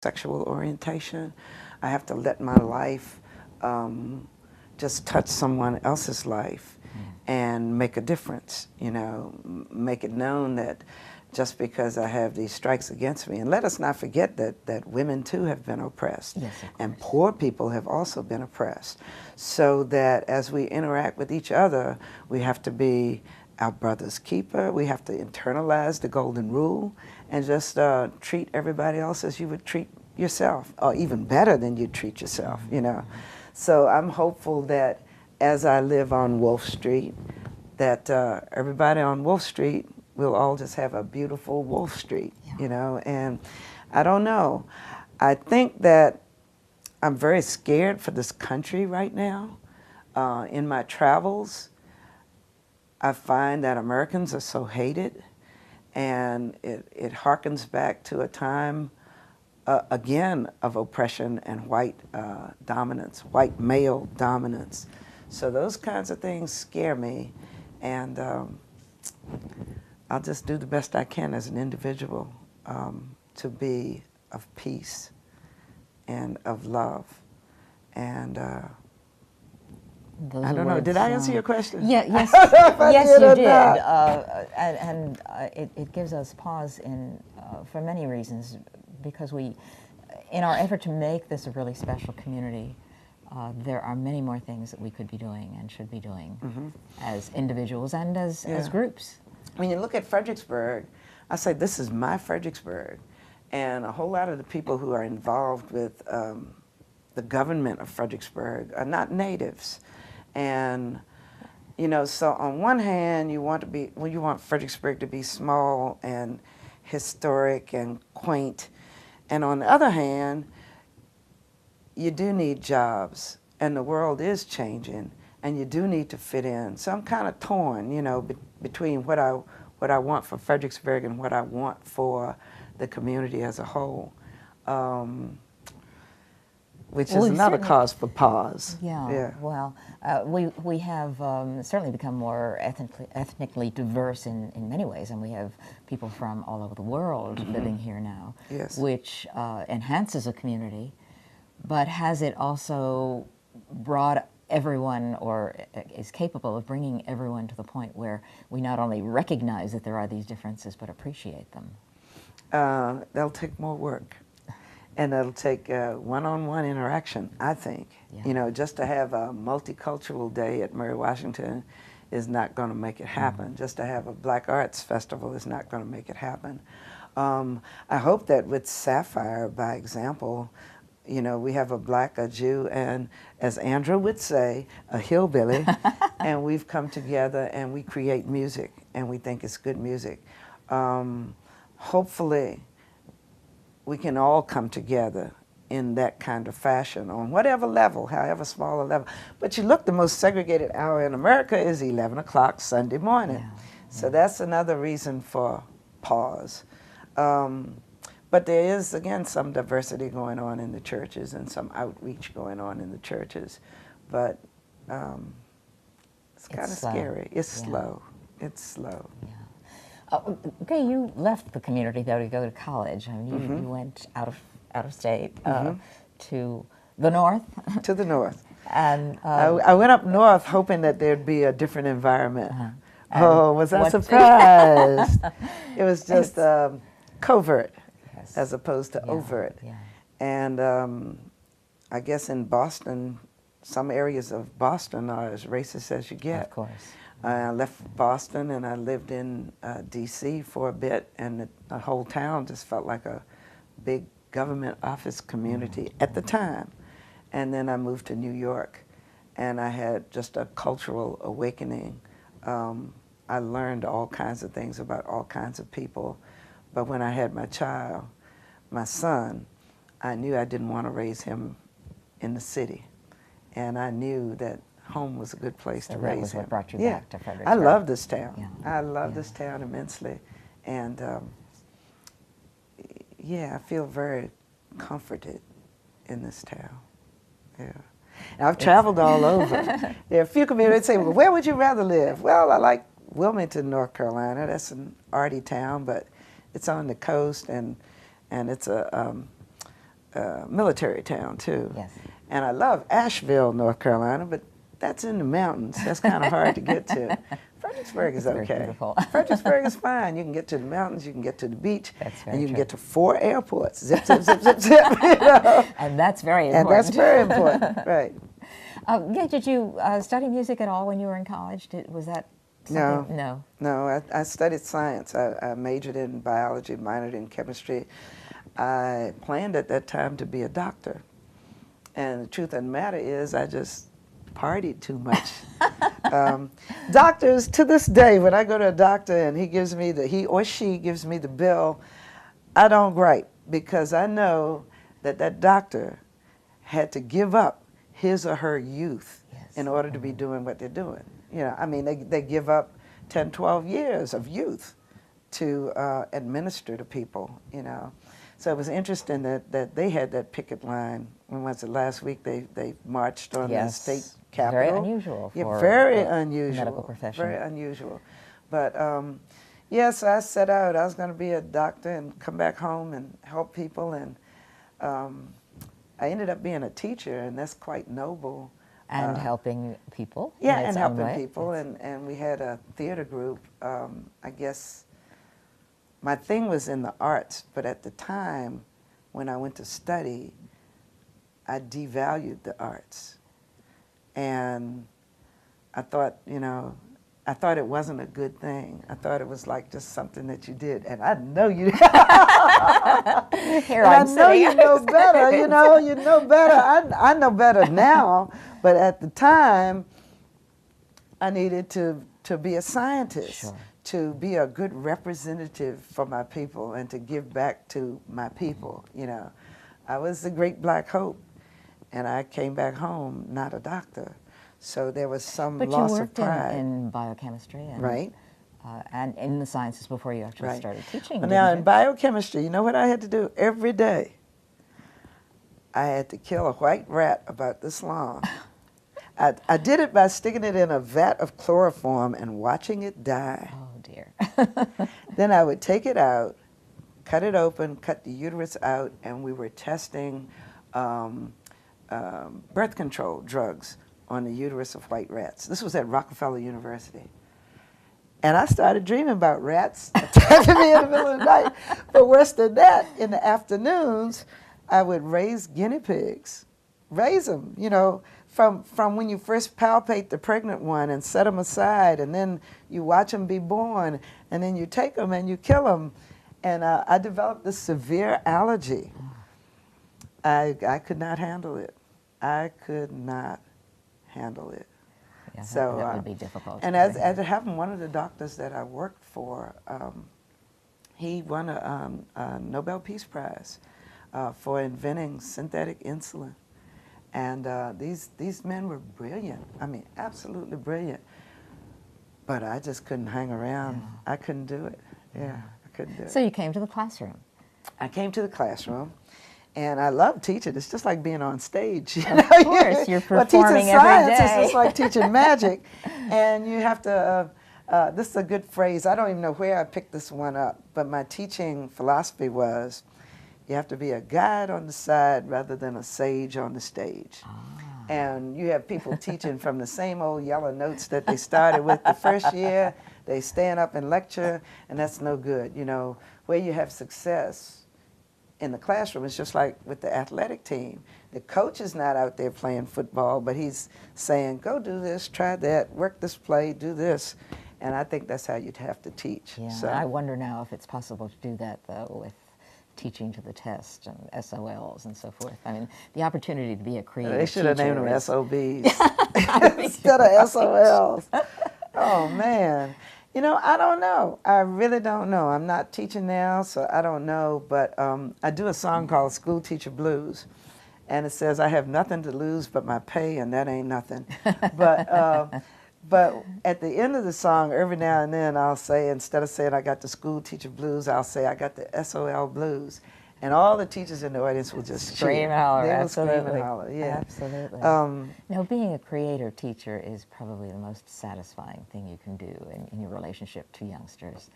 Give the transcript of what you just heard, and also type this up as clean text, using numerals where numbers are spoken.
sexual orientation. I have to let my life just touch someone else's life and make a difference, you know, make it known that just because I have these strikes against me, and let us not forget that women too have been oppressed, Yes, and poor people have also been oppressed, so that as we interact with each other, we have to be our brother's keeper. We have to internalize the golden rule and just treat everybody else as you would treat yourself, or even better than you treat yourself, you know. So I'm hopeful that as I live on Wolf Street, that everybody on Wolf Street will all just have a beautiful Wolf Street, you know. And I don't know. I think that I'm very scared for this country right now. In my travels, I find that Americans are so hated, and it harkens back to a time, again, of oppression and white dominance, white male dominance. So those kinds of things scare me, and I'll just do the best I can as an individual to be of peace and of love. And I don't know, did I answer your question? Yeah, yes, yes, you did. It gives us pause for many reasons, because in our effort to make this a really special community, there are many more things that we could be doing and should be doing as individuals and as groups. When you look at Fredericksburg, I say this is my Fredericksburg, and a whole lot of the people who are involved with the government of Fredericksburg are not natives. And, you know, so on one hand, you want Fredericksburg to be small and historic and quaint. And on the other hand, you do need jobs, and the world is changing, and you do need to fit in. So I'm kind of torn, you know, between what I want for Fredericksburg and what I want for the community as a whole. Which is another cause for pause. Yeah. Well, we have certainly become more ethnically diverse in many ways, and we have people from all over the world living here now, which enhances a community, but has it also brought everyone, or is capable of bringing everyone to the point where we not only recognize that there are these differences, but appreciate them? They'll take more work. And it'll take one-on-one interaction, I think. Yeah. You know, just to have a multicultural day at Murray Washington is not going to make it happen. Just to have a Black Arts Festival is not going to make it happen. I hope that with Saffire, by example, you know, we have a Black, a Jew, and as Andrew would say, a hillbilly, and we've come together and we create music, and we think it's good music. Hopefully, we can all come together in that kind of fashion on whatever level, however small a level. But you look, the most segregated hour in America is 11 o'clock Sunday morning. So that's another reason for pause. But there is, again, some diversity going on in the churches and some outreach going on in the churches. But it's kind of scary. It's slow. It's slow. Yeah. Okay, you left the community though to go to college. I mean, you went out of state to the north. To the north. And I went up north hoping that there'd be a different environment. Oh, was I surprised? It was just covert as opposed to overt. Yeah. And I guess in Boston, some areas of Boston are as racist as you get. Of course. I left Boston and I lived in D.C. for a bit, and the whole town just felt like a big government office community at the time. And then I moved to New York, and I had just a cultural awakening. I learned all kinds of things about all kinds of people, but when I had my child, my son, I knew I didn't want to raise him in the city, and I knew that home was a good place to raise him. That was what brought you back to Fredericksburg. I love this town. I love this town immensely. And I feel very comforted in this town. Yeah. And I've traveled all over. There are a few communities that say, well, where would you rather live? Well, I like Wilmington, North Carolina. That's an arty town, but it's on the coast, and it's a military town too. Yes. And I love Asheville, North Carolina, but that's in the mountains. That's kind of hard to get to. Fredericksburg is okay. Beautiful. Fredericksburg is fine. You can get to the mountains, you can get to the beach, and you can true. get to 4 airports. Zip, zip, zip, zip, zip. You know? And that's very important. And that's very important, right. Yeah, did you study music at all when you were in college? Was that something? No, I studied science. I majored in biology, minored in chemistry. I planned at that time to be a doctor. And the truth of the matter is I just partied too much. Doctors, to this day, when I go to a doctor and he or she gives me the bill, I don't gripe, because I know that doctor had to give up his or her youth in order to be doing what they're doing. You know, I mean, they give up 10, 12 years of youth to administer to people, you know. So it was interesting that they had that picket line. When was it, last week? They marched on the state capitol. Very unusual for very unusual. Medical profession. Very unusual. But yes, I set out. I was going to be a doctor and come back home and help people. And I ended up being a teacher, and that's quite noble. And helping people. Yeah, and helping people. And we had a theater group. I guess my thing was in the arts, but at the time when I went to study, I devalued the arts. And I thought, you know, I thought it wasn't a good thing. I thought it was like just something that you did. And I know you Here I'm sitting. You know better, you know better. I know better now, but at the time, I needed to be a scientist. Sure. To be a good representative for my people and to give back to my people, you know. I was the great black hope, and I came back home not a doctor. So there was some loss of pride. But you worked in biochemistry and in the sciences before you actually started teaching. Now in biochemistry, you know what I had to do every day? I had to kill a white rat about this long. I did it by sticking it in a vat of chloroform and watching it die. Oh, dear. Then I would take it out, cut it open, cut the uterus out, and we were testing birth control drugs on the uterus of white rats. This was at Rockefeller University. And I started dreaming about rats attacking me in the middle of the night. But worse than that, in the afternoons, I would raise guinea pigs, raise them, you know, from when you first palpate the pregnant one and set them aside, and then you watch them be born, and then you take them and you kill them. And I developed this severe allergy. I could not handle it. I could not handle it. Yeah, so that would be difficult. And as it happened, one of the doctors that I worked for, he won a Nobel Peace Prize for inventing synthetic insulin. And these men were brilliant. I mean, absolutely brilliant. But I just couldn't hang around. Yeah. I couldn't do it. Yeah, I couldn't do it. So you came to the classroom. I came to the classroom, and I love teaching. It's just like being on stage. You know? Of course, you're performing teaching science every day. is just like teaching magic. And you have to, this is a good phrase. I don't even know where I picked this one up, but my teaching philosophy was, you have to be a guide on the side rather than a sage on the stage. And you have people teaching from the same old yellow notes that they started with the first year. They stand up and lecture, and that's no good. You know, where you have success in the classroom is just like with the athletic team. The coach is not out there playing football, but he's saying, go do this, try that, work this play, do this. And I think that's how you'd have to teach. Yeah, so, I wonder now if it's possible to do that, though, with teaching to the test and SOLs and so forth. I mean, the opportunity to be a creative They should have named them is... SOBs instead of SOLs. Oh, man. You know, I don't know. I really don't know. I'm not teaching now, so I don't know. But I do a song called School Teacher Blues. And it says, I have nothing to lose but my pay, and that ain't nothing. But at the end of the song, every now and then I'll say, instead of saying I got the school teacher blues, I'll say I got the SOL blues. And all the teachers in the audience will just scream and holler. They will Absolutely. scream and holler, yeah. Absolutely. Now, being a creator teacher is probably the most satisfying thing you can do in your relationship to youngsters.